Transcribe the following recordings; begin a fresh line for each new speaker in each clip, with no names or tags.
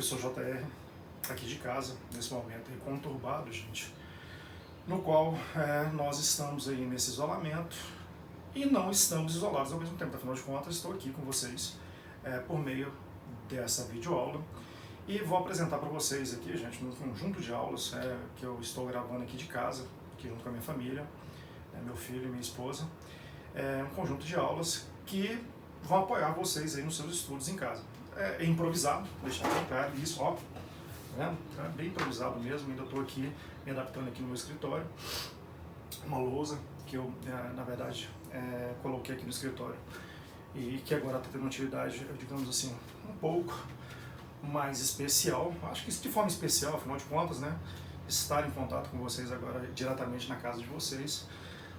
professor JR, aqui de casa, nesse momento aí conturbado, gente, no qual nós estamos aí nesse isolamento e não estamos isolados ao mesmo tempo. Afinal de contas, estou aqui com vocês por meio dessa videoaula e vou apresentar para vocês aqui, gente, um conjunto de aulas que eu estou gravando aqui de casa, aqui junto com a minha família, meu filho e minha esposa, um conjunto de aulas que vão apoiar vocês aí nos seus estudos em casa. É improvisado, deixar bem claro isso, ó, tá? É bem improvisado mesmo. Ainda estou aqui me adaptando aqui no meu escritório, uma lousa que eu, na verdade, coloquei aqui no escritório e que agora está tendo uma atividade, digamos assim, um pouco mais especial. Acho que de forma especial, afinal de contas, né, estar em contato com vocês agora diretamente na casa de vocês,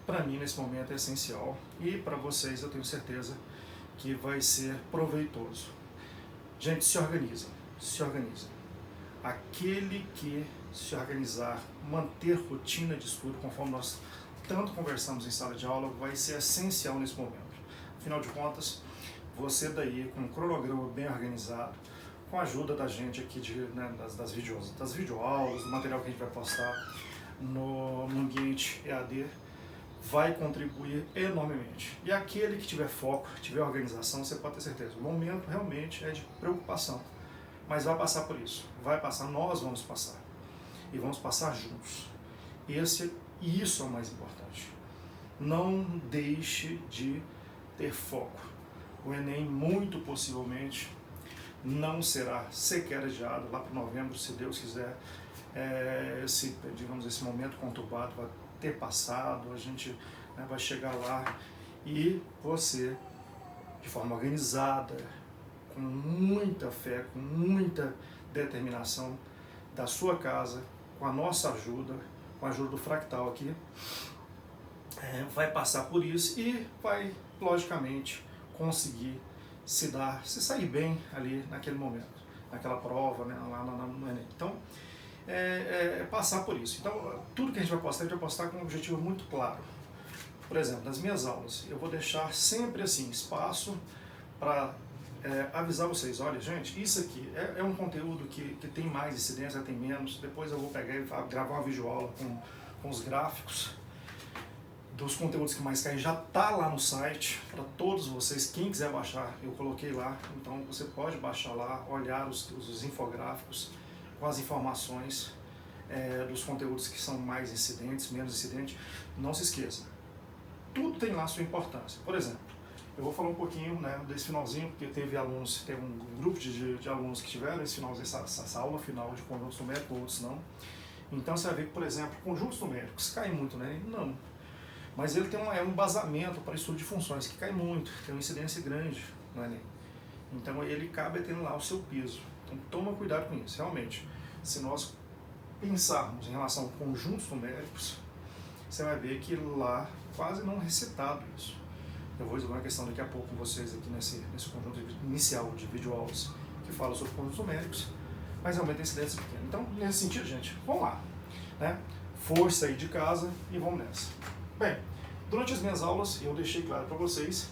para mim nesse momento é essencial e para vocês eu tenho certeza que vai ser proveitoso. Gente, se organiza, se organiza. Aquele que se organizar, manter rotina de estudo, conforme nós tanto conversamos em sala de aula, vai ser essencial nesse momento. Afinal de contas, você daí com um cronograma bem organizado, com a ajuda da gente aqui das videoaulas, do material que a gente vai postar no ambiente EAD, vai contribuir enormemente. E aquele que tiver foco, tiver organização, você pode ter certeza. O momento realmente é de preocupação, mas vai passar por isso. Vai passar, nós vamos passar. E vamos passar juntos. Isso é o mais importante. Não deixe de ter foco. O Enem, muito possivelmente, não será sequer adiado lá para novembro, se Deus quiser. Esse momento conturbado vai ter passado, a gente vai chegar lá e você, de forma organizada, com muita fé, com muita determinação da sua casa, com a nossa ajuda, com a ajuda do Fractal aqui, vai passar por isso e vai, logicamente, conseguir se sair bem ali naquele momento, naquela prova, né, lá no Enem. Então, passar por isso. Então, tudo que a gente vai postar com um objetivo muito claro. Por exemplo, nas minhas aulas, eu vou deixar sempre assim, espaço para avisar vocês, olha gente, isso aqui é um conteúdo que tem mais incidência, tem menos, depois eu vou pegar e gravar uma videoaula com os gráficos dos conteúdos que mais caem, já está lá no site, para todos vocês, quem quiser baixar, eu coloquei lá, então você pode baixar lá, olhar os infográficos, com as informações dos conteúdos que são mais incidentes, menos incidentes. Não se esqueça, tudo tem lá a sua importância. Por exemplo, eu vou falar um pouquinho desse finalzinho, porque teve um grupo de alunos que tiveram esse finalzinho, essa aula final de conjuntos numéricos, outros não. Então você vai ver que, por exemplo, conjuntos numéricos caem muito, né? Não. Mas ele tem um embasamento para estudo de funções que cai muito, tem uma incidência grande no Enem. Então ele cabe tendo lá o seu peso. Então toma cuidado com isso. Realmente, se nós pensarmos em relação a conjuntos numéricos, você vai ver que lá quase não é recitado isso. Eu vou resolver uma questão daqui a pouco com vocês aqui nesse conjunto inicial de videoaulas que fala sobre conjuntos numéricos, mas realmente tem incidência pequena. Então, nesse sentido, gente, vamos lá. Né? Força aí de casa e vamos nessa. Bem, durante as minhas aulas eu deixei claro para vocês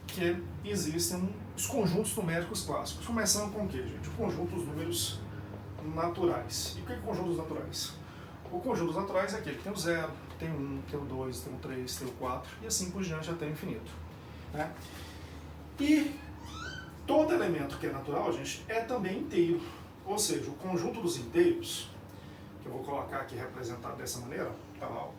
que existem os conjuntos numéricos clássicos. Começando com o que, gente? O conjunto dos números naturais. E o que é conjuntos naturais? O conjunto dos naturais é aquele que tem o 0, tem o 1, tem o 2, tem o 3, tem o 4 e assim por diante até o infinito. Né? E todo elemento que é natural, gente, é também inteiro. Ou seja, o conjunto dos inteiros, que eu vou colocar aqui representado dessa maneira, tá lá, ó,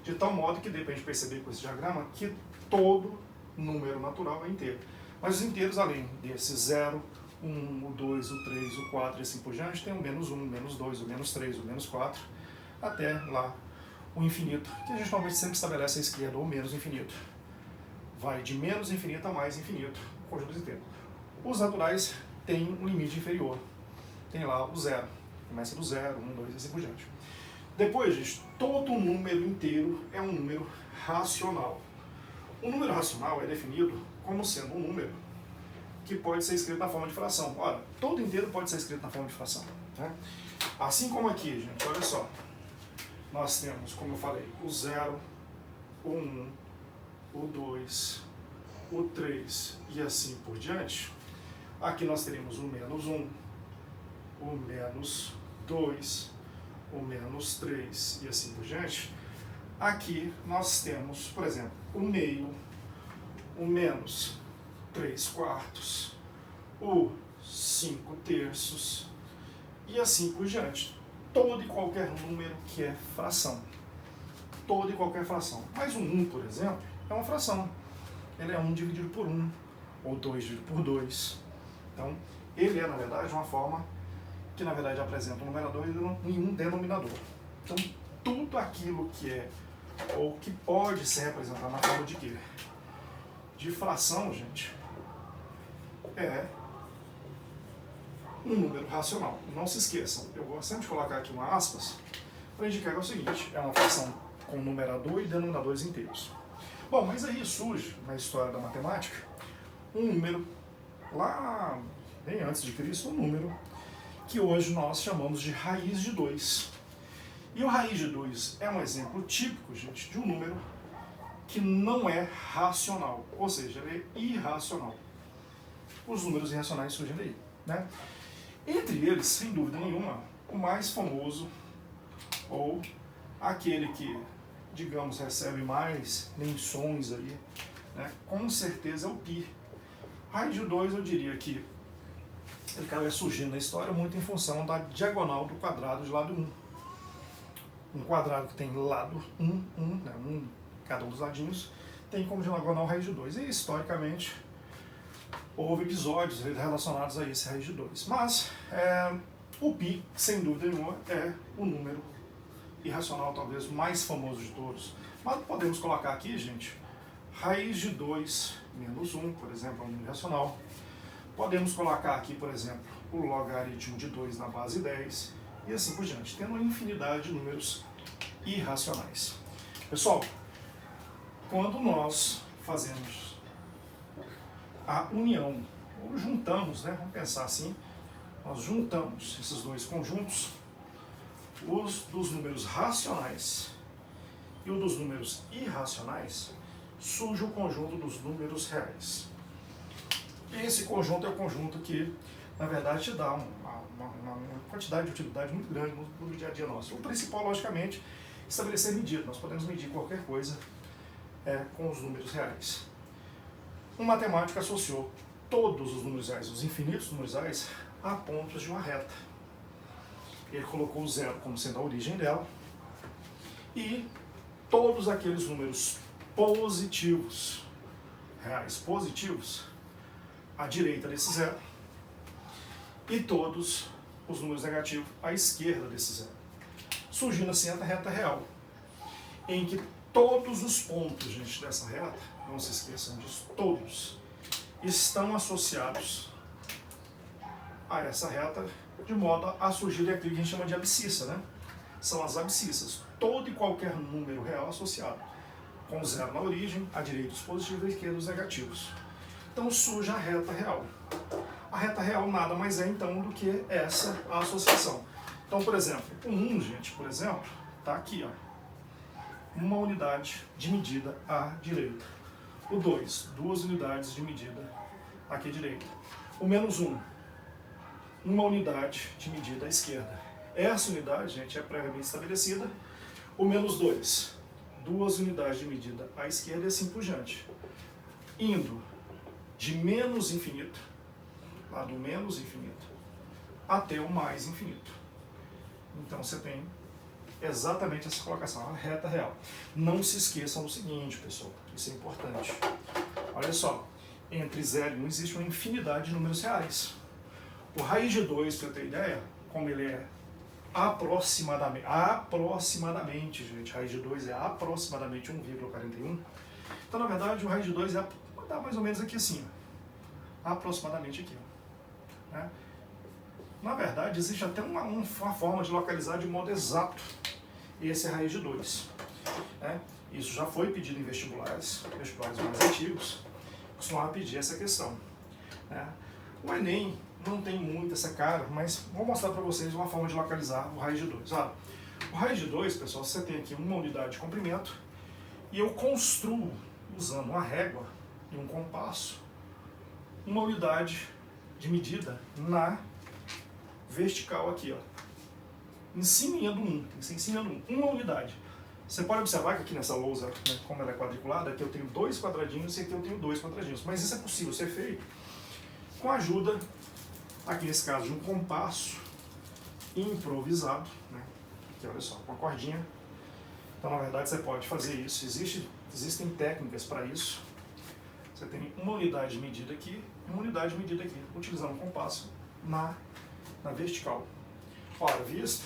de tal modo que dê para a gente perceber com esse diagrama que todo número natural é inteiro. Mas os inteiros, além desse 0, 1, o 2, o 3, o 4 e assim por diante, tem o menos 1, o menos 2, o menos 3, o menos 4, até lá o infinito, que a gente normalmente sempre estabelece à esquerda, ou menos infinito. Vai de menos infinito a mais infinito, o conjunto inteiro. Os naturais têm um limite inferior, tem lá o 0, começa do 0, 1, 2 e assim por diante. Depois, gente, todo número inteiro é um número racional. O número racional é definido como sendo um número que pode ser escrito na forma de fração. Ora, todo inteiro pode ser escrito na forma de fração. Né? Assim como aqui, gente, olha só. Nós temos, como eu falei, o 0, o 1, o 2, o 3 e assim por diante. Aqui nós teremos o menos 1, o menos 2, o menos 3 e assim por diante. Aqui nós temos, por exemplo, o meio, o menos 3/4, o 5/3 e assim por diante. Todo e qualquer número que é fração. Toda e qualquer fração. Mas o 1, por exemplo, é uma fração. Ele é 1 dividido por 1, ou 2 dividido por 2. Então, ele é, na verdade, uma forma que, na verdade, apresenta um numerador e um denominador. Então, tudo aquilo que é, ou que pode ser representado na forma de quê? De fração, gente, é um número racional. Não se esqueçam, eu gosto sempre de colocar aqui uma aspas para indicar que é o seguinte, é uma fração com numerador e denominadores inteiros. Bom, mas aí surge, na história da matemática, um número, lá bem antes de Cristo, um número que hoje nós chamamos de raiz de 2. E o raiz de 2 é um exemplo típico, gente, de um número que não é racional, ou seja, ele é irracional. Os números irracionais surgem daí, né? Entre eles, sem dúvida nenhuma, o mais famoso, ou aquele que, digamos, recebe mais menções aí, né, com certeza é o π. Raiz de 2, eu diria que ele acaba surgindo na história muito em função da diagonal do quadrado de lado 1. Um quadrado que tem lado 1, né, cada um dos ladinhos, tem como diagonal raiz de 2. E, historicamente, houve episódios relacionados a esse raiz de 2. Mas o π, sem dúvida nenhuma, é o número irracional talvez mais famoso de todos. Mas podemos colocar aqui, gente, raiz de 2 menos 1, por exemplo, é um número irracional. Podemos colocar aqui, por exemplo, o logaritmo de 2 na base 10 e assim por diante, tendo uma infinidade de números irracionais. Pessoal, quando nós fazemos a união, ou juntamos, né, vamos pensar assim, nós juntamos esses dois conjuntos, os dos números racionais e o dos números irracionais, surge o conjunto dos números reais. E esse conjunto é o conjunto que, na verdade, te dá uma quantidade de utilidade muito grande no dia a dia nosso. O principal, logicamente, é estabelecer medida. Nós podemos medir qualquer coisa com os números reais. Um matemático associou todos os números reais, os infinitos números reais, a pontos de uma reta. Ele colocou o zero como sendo a origem dela e todos aqueles números positivos, reais positivos, à direita desse zero e todos os números negativos à esquerda desse zero. Surgindo assim a reta real, em que todos os pontos, gente, dessa reta, não se esqueçam disso, todos estão associados a essa reta de modo a surgir aquilo que a gente chama de abscissa, né? São as abscissas. Todo e qualquer número real associado, com zero na origem, à direita os positivos e à esquerda os negativos. Então surge a reta real. A reta real nada mais é então do que essa associação. Então, por exemplo, o 1, gente, por exemplo, está aqui, ó, uma unidade de medida à direita. O 2, 2 unidades de medida aqui à direita. O menos 1, uma unidade de medida à esquerda. Essa unidade, gente, é previamente estabelecida. O menos 2, 2 unidades de medida à esquerda e assim por diante. Indo de menos infinito, lá do menos infinito, até o mais infinito. Então você tem exatamente essa colocação, a reta real. Não se esqueçam do seguinte, pessoal, isso é importante. Olha só, entre 0 e 1 existe uma infinidade de números reais. O raiz de 2, para eu ter ideia, como ele é aproximadamente, gente, raiz de 2 é aproximadamente 1,41. Então, na verdade, o raiz de 2 dá mais ou menos aqui assim, ó, aproximadamente aqui. Ó, né? Na verdade, existe até uma forma de localizar de modo exato esse raiz de 2. Né? Isso já foi pedido em vestibulares mais antigos, costumavam pedir essa questão. Né? O Enem não tem muito essa cara, mas vou mostrar para vocês uma forma de localizar o raiz de 2. Olha, o raiz de 2, pessoal, você tem aqui uma unidade de comprimento e eu construo, usando uma régua e um compasso, uma unidade de medida na vertical aqui, ó, em cima do 1, tem que ser em cima do 1, uma unidade. Você pode observar que aqui nessa lousa, né, como ela é quadriculada, aqui eu tenho 2 quadradinhos e aqui eu tenho 2 quadradinhos. Mas isso é possível ser feito com a ajuda, aqui nesse caso, de um compasso improvisado, né? Aqui, olha só, com a cordinha. Então, na verdade, você pode fazer isso. Existem técnicas para isso. Você tem uma unidade de medida aqui e uma unidade de medida aqui, utilizando um compasso na vertical. Ora, vista.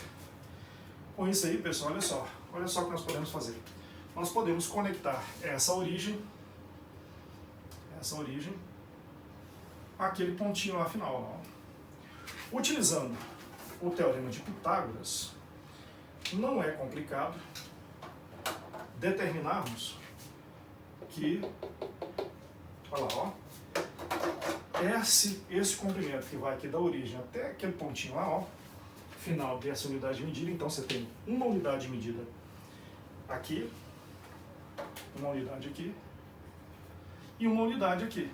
Com isso aí, pessoal, olha só o que nós podemos fazer. Nós podemos conectar essa origem, àquele pontinho lá final. Ó. Utilizando o teorema de Pitágoras, não é complicado determinarmos que, olha lá, ó, esse comprimento que vai aqui da origem até aquele pontinho lá, ó, final dessa unidade de medida, então você tem uma unidade de medida aqui, uma unidade aqui e uma unidade aqui.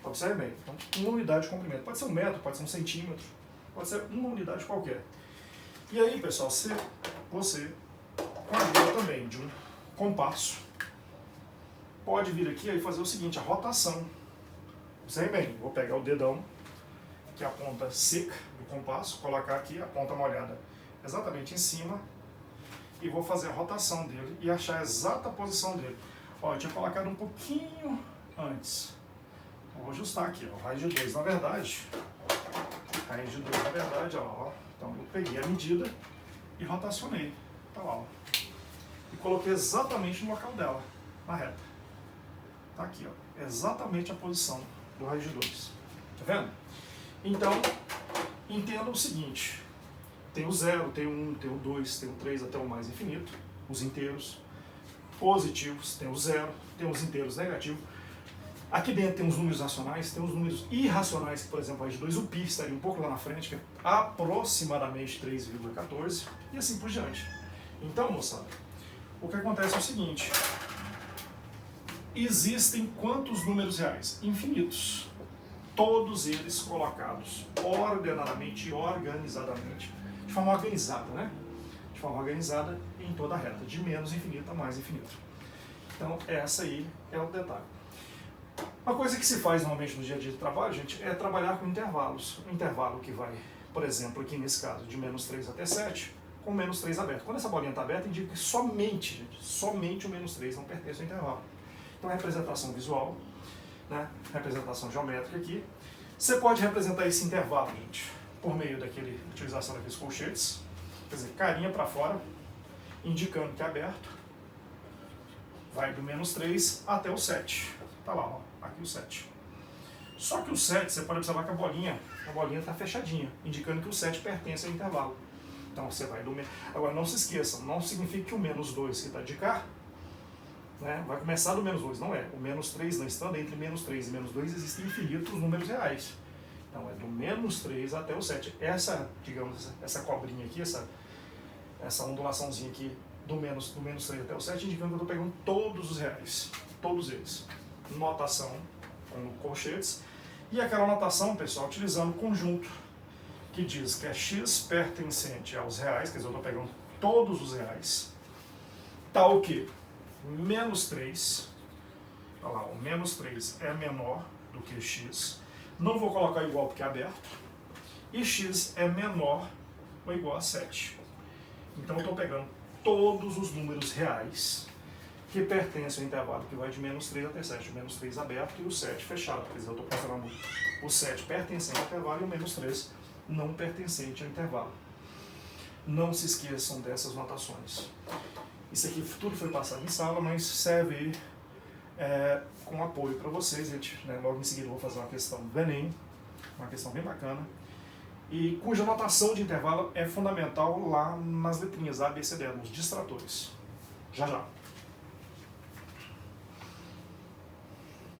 Observe bem, então uma unidade de comprimento, pode ser 1 metro, pode ser 1 centímetro, pode ser uma unidade qualquer. E aí, pessoal, você com a ajuda também de um compasso, pode vir aqui e fazer o seguinte, a rotação. Observe bem, vou pegar o dedão, que é a ponta seca do compasso, colocar aqui a ponta molhada exatamente em cima e vou fazer a rotação dele e achar a exata posição dele. Ó, eu tinha colocado um pouquinho antes. Vou ajustar aqui, ó, raiz de 2 na verdade. Raiz de 2 na verdade, ó. Então eu peguei a medida e rotacionei. Tá lá, ó. E coloquei exatamente no local dela, na reta. Tá aqui, ó. Exatamente a posição do raiz de 2. Tá vendo? Então, entenda o seguinte. Tem o 0, tem o 1, tem o 2, tem o 3 até o mais infinito. Os inteiros positivos, tem o 0, tem os inteiros negativos. Aqui dentro tem os números racionais, tem os números irracionais, que por exemplo, a raiz de 2, o π estaria um pouco lá na frente, que é aproximadamente 3,14, e assim por diante. Então, moçada, o que acontece é o seguinte, existem quantos números reais? Infinitos. Todos eles colocados ordenadamente e organizadamente, de forma organizada, né? De forma organizada em toda a reta, de menos infinito a mais infinito. Então, essa aí é o detalhe. Uma coisa que se faz normalmente no dia a dia de trabalho, gente, é trabalhar com intervalos. Um intervalo que vai, por exemplo, aqui nesse caso, de menos 3 até 7, com menos 3 aberto. Quando essa bolinha está aberta, indica que somente, gente, somente o menos 3 não pertence ao intervalo. Então, representação visual, né? Representação geométrica aqui. Você pode representar esse intervalo, gente, por meio daquele utilização daqueles colchetes, quer dizer, carinha para fora, indicando que é aberto, vai do menos 3 até o 7. Tá lá, ó, aqui o 7. Só que o 7, você pode observar que a bolinha está fechadinha, indicando que o 7 pertence ao intervalo. Então você vai do menos. Agora não se esqueçam, não significa que o menos 2 que está de cá, né, vai começar do menos 2, não é. O menos 3 não estando entre menos 3 e menos 2 existem infinitos números reais. Então é do menos 3 até o 7. Essa, digamos, essa cobrinha aqui, essa ondulaçãozinha aqui do menos 3 até o 7, indicando que eu estou pegando todos os reais. Todos eles. Notação com colchetes. E aquela notação, pessoal, utilizando o conjunto, que diz que é x pertencente aos reais, quer dizer, eu estou pegando todos os reais, tal que menos 3, olha lá, o menos 3 é menor do que x, não vou colocar igual porque é aberto, e x é menor ou igual a 7. Então eu estou pegando todos os números reais que pertencem ao intervalo que vai de menos 3 até 7, o menos 3 aberto e o 7 fechado, quer dizer, eu estou considerando o 7 pertencente ao intervalo e o menos 3 não pertencente ao intervalo. Não se esqueçam dessas notações. Isso aqui tudo foi passado em sala, mas serve com apoio para vocês. Né? Logo em seguida eu vou fazer uma questão do Enem, uma questão bem bacana, e cuja notação de intervalo é fundamental lá nas letrinhas A, B, C, D, nos distratores. Já já.